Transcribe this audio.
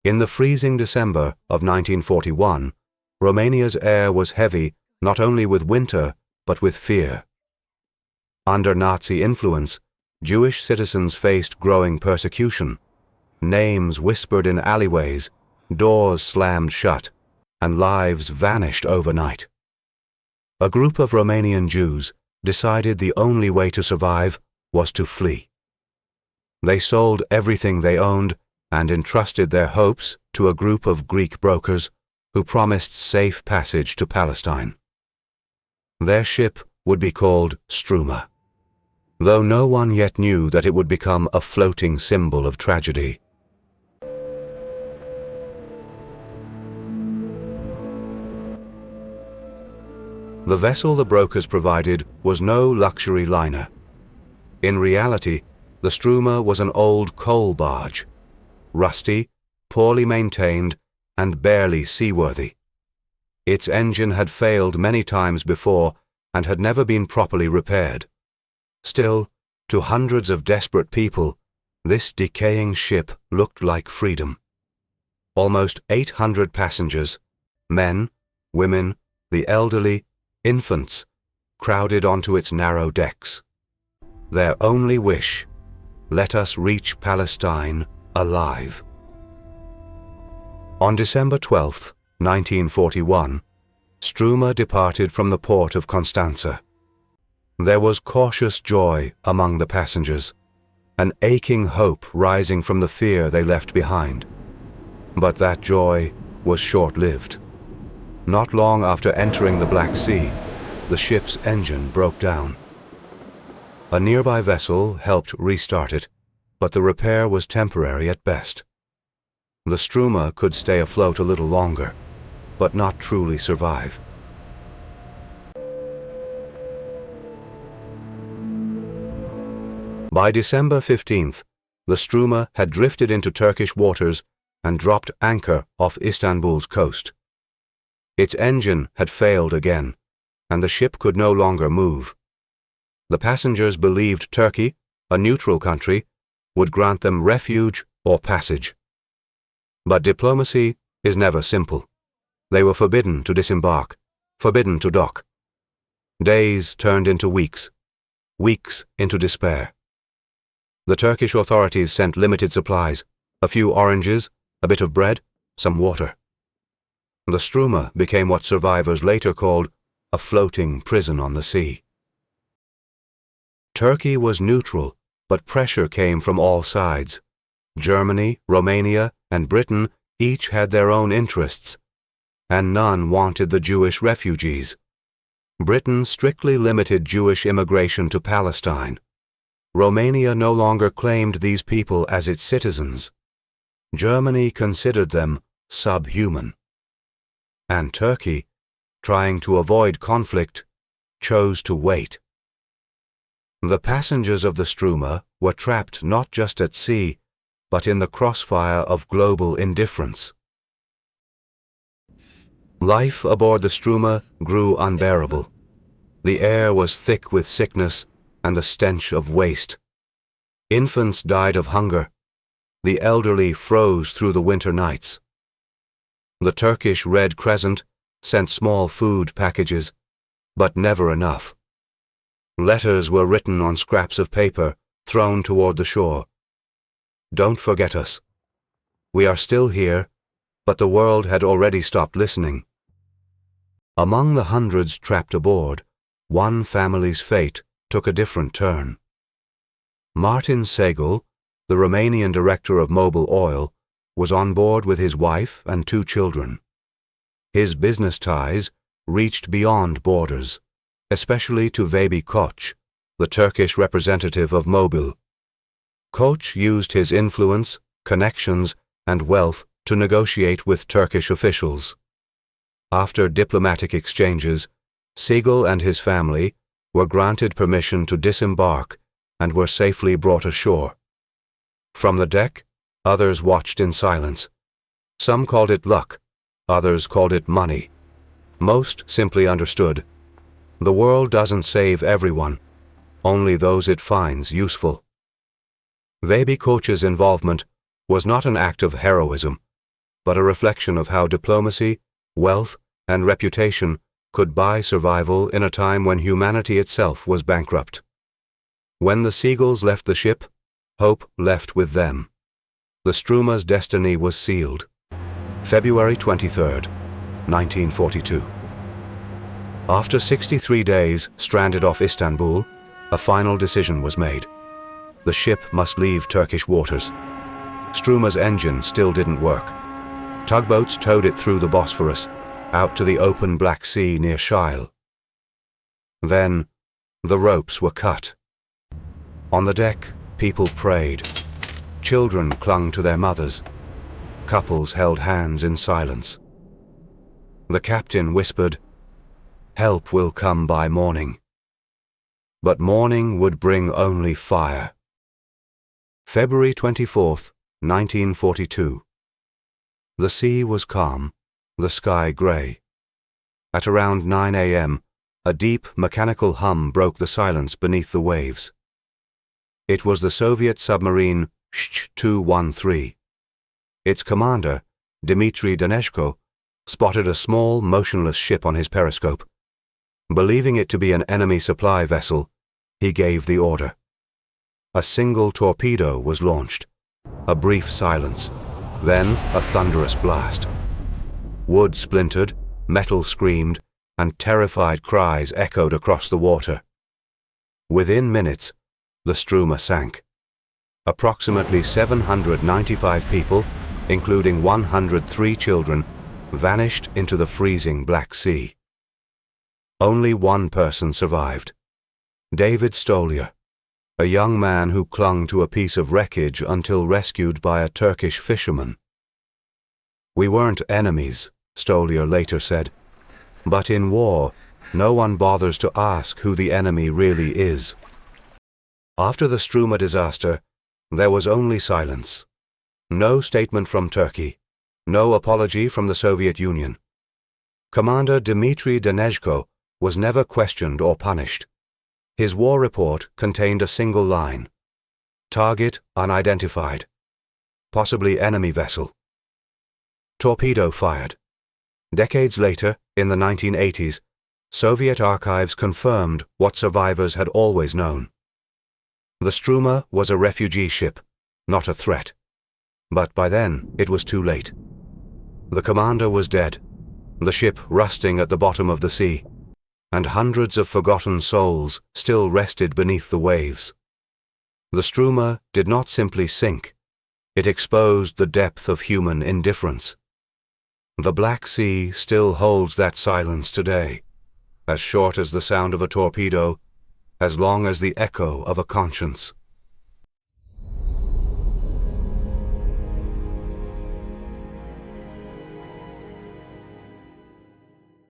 In the freezing December of 1941, Romania's air was heavy not only with winter, but with fear. Under Nazi influence, Jewish citizens faced growing persecution. Names whispered in alleyways, doors slammed shut, and lives vanished overnight. A group of Romanian Jews decided the only way to survive was to flee. They sold everything they owned and entrusted their hopes to a group of Greek brokers who promised safe passage to Palestine. Their ship would be called Struma, though no one yet knew that it would become a floating symbol of tragedy. The vessel the brokers provided was no luxury liner. In reality, the Struma was an old coal barge, rusty, poorly maintained, and barely seaworthy. Its engine had failed many times before and had never been properly repaired. Still, to hundreds of desperate people, this decaying ship looked like freedom. Almost 800 passengers, men, women, the elderly, infants, crowded onto its narrow decks. Their only wish: let us reach Palestine alive. On December 12, 1941, Struma departed from the port of Constanța. There was cautious joy among the passengers, an aching hope rising from the fear they left behind. But that joy was short-lived. Not long after entering the Black Sea, the ship's engine broke down. A nearby vessel helped restart it, but the repair was temporary at best. The Struma could stay afloat a little longer, but not truly survive. By December 15th, the Struma had drifted into Turkish waters and dropped anchor off Istanbul's coast. Its engine had failed again, and the ship could no longer move. The passengers believed Turkey, a neutral country, would grant them refuge or passage. But diplomacy is never simple. They were forbidden to disembark, forbidden to dock. Days turned into weeks, weeks into despair. The Turkish authorities sent limited supplies, a few oranges, a bit of bread, some water. The Struma became what survivors later called a floating prison on the sea. Turkey was neutral, but pressure came from all sides. Germany, Romania, and Britain each had their own interests, and none wanted the Jewish refugees. Britain strictly limited Jewish immigration to Palestine. Romania no longer claimed these people as its citizens. Germany considered them subhuman. And Turkey, trying to avoid conflict, chose to wait. The passengers of the Struma were trapped not just at sea, but in the crossfire of global indifference. Life aboard the Struma grew unbearable. The air was thick with sickness and the stench of waste. Infants died of hunger. The elderly froze through the winter nights. The Turkish Red Crescent sent small food packages, but never enough. Letters were written on scraps of paper thrown toward the shore. Don't forget us. We are still here, but the world had already stopped listening. Among the hundreds trapped aboard, one family's fate took a different turn. Martin Segal, the Romanian director of Mobil Oil, was on board with his wife and 2 children. His business ties reached beyond borders, especially to Vehbi Koç, the Turkish representative of Mobil. Koç used his influence, connections, and wealth to negotiate with Turkish officials. After diplomatic exchanges, Segal and his family were granted permission to disembark and were safely brought ashore. From the deck, others watched in silence. Some called it luck, others called it money. Most simply understood, the world doesn't save everyone, only those it finds useful. Vehbi Koç's involvement was not an act of heroism, but a reflection of how diplomacy, wealth, and reputation could buy survival in a time when humanity itself was bankrupt. When the seagulls left the ship, hope left with them. The Struma's destiny was sealed. February 23, 1942. After 63 days stranded off Istanbul, a final decision was made. The ship must leave Turkish waters. Struma's engine still didn't work. Tugboats towed it through the Bosphorus, out to the open Black Sea near Shile. Then, the ropes were cut. On the deck, people prayed. Children clung to their mothers. Couples held hands in silence. The captain whispered, "Help will come by morning." But morning would bring only fire. February 24, 1942. The sea was calm, the sky grey. At around 9 a.m., a deep mechanical hum broke the silence beneath the waves. It was the Soviet submarine Sh-213. Its commander, Dmitry Daneshko, spotted a small, motionless ship on his periscope. Believing it to be an enemy supply vessel, he gave the order. A single torpedo was launched. A brief silence, then a thunderous blast. Wood splintered, metal screamed, and terrified cries echoed across the water. Within minutes, the Struma sank. Approximately 795 people, including 103 children, vanished into the freezing Black Sea. Only one person survived. David Stoliar, a young man who clung to a piece of wreckage until rescued by a Turkish fisherman. "We weren't enemies," Stoliar later said, "but in war, no one bothers to ask who the enemy really is." After the Struma disaster, there was only silence. No statement from Turkey, no apology from the Soviet Union. Commander Dmitry Daneshko was never questioned or punished. His war report contained a single line: "Target unidentified. Possibly enemy vessel." Torpedo fired. Decades later, in the 1980s, Soviet archives confirmed what survivors had always known. The Struma was a refugee ship, not a threat. But by then, it was too late. The commander was dead, the ship rusting at the bottom of the sea, and hundreds of forgotten souls still rested beneath the waves. The Struma did not simply sink, it exposed the depth of human indifference. The Black Sea still holds that silence today, as short as the sound of a torpedo, as long as the echo of a conscience.